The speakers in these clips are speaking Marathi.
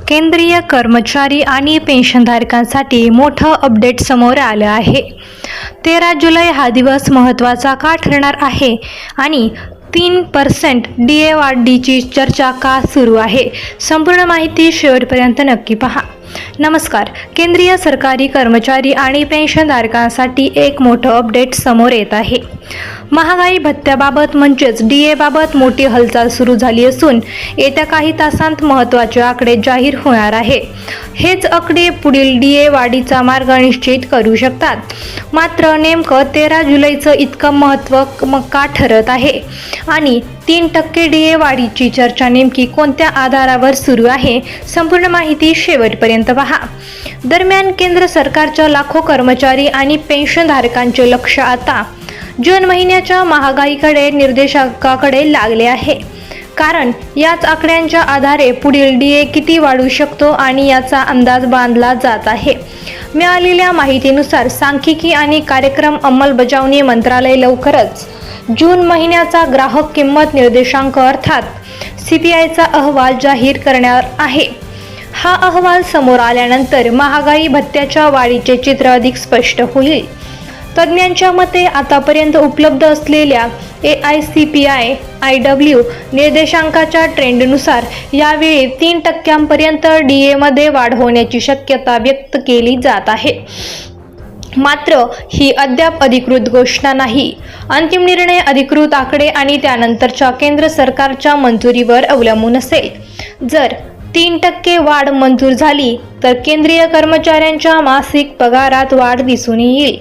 केंद्रीय कर्मचारी आणि पेन्शनधारकांसाठी मोठं अपडेट समोर आलं आहे। 13 जुलै हा दिवस महत्त्वाचा का ठरणार आहे आणि 3% DA वाढीची चर्चा का सुरू आहे? संपूर्ण माहिती शेवटपर्यंत नक्की पहा। नमस्कार। केंद्रीय सरकारी कर्मचारी आणि पेन्शनधारकांसाठी एक मोठं अपडेट समोर येत आहे। महागाई भत्त्याबाबत म्हणजेच DA बाबत मोठी हालचाल सुरू झाली असून येत्या काही तासांत महत्त्वाचे आकडे जाहीर होणार आहे। हेच आकडे पुढील DA वाढीचा मार्ग निश्चित करू शकतात। मात्र नेमकं 13 जुलैचं इतकं महत्त्व का ठरत आहे आणि 3% DA वाढीची चर्चा नेमकी कोणत्या आधारावर सुरू आहे? संपूर्ण माहिती शेवटपर्यंत पहा। दरम्यान केंद्र सरकारच्या लाखो कर्मचारी आणि पेन्शनधारकांचे लक्ष आता जून महिन्याच्या महागाईकडे निर्देशांकाकडे लागले आहे। कारण याच आकड्यांच्या आधारे पुढील DA किती वाढू शकतो आणि याचा अंदाज बांधला जात आहे। मिळालेल्या माहितीनुसार सांख्यिकी आणि कार्यक्रम अंमलबजावणी मंत्रालय लवकरच जून महिन्याचा ग्राहक किंमत निर्देशांक अर्थात CPIचा अहवाल जाहीर करणार आहे। हा अहवाल समोर आल्यानंतर महागाई भत्त्याच्या वाढीचे चित्र अधिक स्पष्ट होईल। तज्ज्ञांच्या मते आतापर्यंत उपलब्ध असलेल्या AICPI IW निर्देशांकाच्या ट्रेंडनुसार यावेळी 3% DA मध्ये वाढ होण्याची शक्यता व्यक्त केली जात आहे। मात्र ही अद्याप अधिकृत घोषणा नाही। अंतिम निर्णय अधिकृत आकडे आणि त्यानंतरच्या केंद्र सरकारच्या मंजुरीवर अवलंबून असेल। जर 3% वाढ मंजूर झाली तर केंद्रीय कर्मचाऱ्यांच्या मासिक पगारात वाढ दिसून येईल।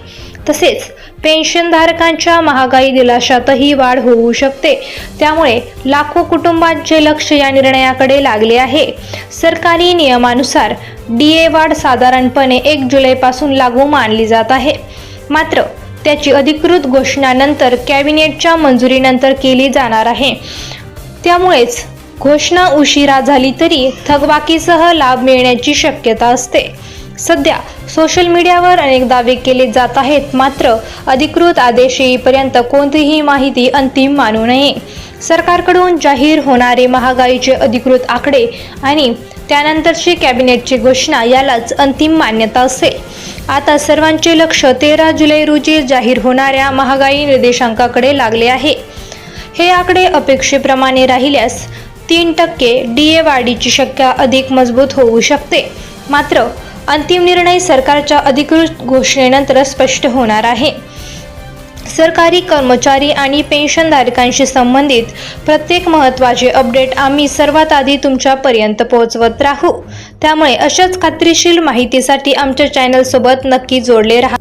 तसेच पेन्शनधारकांच्या महागाई दिलाशातही वाढ होऊ शकते। त्यामुळे लाखो कुटुंबांचे लक्ष या निर्णयाकडे लागले आहे। सरकारी नियमानुसार DA वाढ साधारणपणे 1 जुलैपासून लागू मानली जात आहे। मात्र त्याची अधिकृत घोषणा नंतर कॅबिनेटच्या मंजुरीनंतर केली जाणार आहे। त्यामुळेच घोषणा उशिरा झाली तरी थकबाकीसह लाभ मिळण्याची शक्यता असते। सध्या सोशल मीडियावर अनेक दावे केले जात आहेत। मात्र अधिकृत आदेश येईपर्यंत कोणतीही माहिती अंतिम मानू नये। सरकारकडून जाहीर होणारे महागाईचे अधिकृत आकडे आणि त्यानंतरची कॅबिनेटची घोषणा यालाच अंतिम मान्यता असेल। आता सर्वांचे लक्ष 13 जुलै रोजी जाहीर होणाऱ्या महागाई निर्देशांकाकडे लागले आहे। हे आकडे अपेक्षेप्रमाणे राहिल्यास 3% DA वाढीची शक्यता अधिक मजबूत होऊ शकते। मात्र अंतिम निर्णय सरकारच्या अधिकृत घोषणेनंतर स्पष्ट होणार आहे। सरकारी कर्मचारी आणि पेन्शनधारकांशी संबंधित प्रत्येक महत्त्वाचे अपडेट आम्ही सर्वात आधी तुमच्यापर्यंत पोहोचवत राहू। त्यामुळे अशाच खात्रीशीर माहितीसाठी आमच्या चॅनल सोबत नक्की जोडले राहा।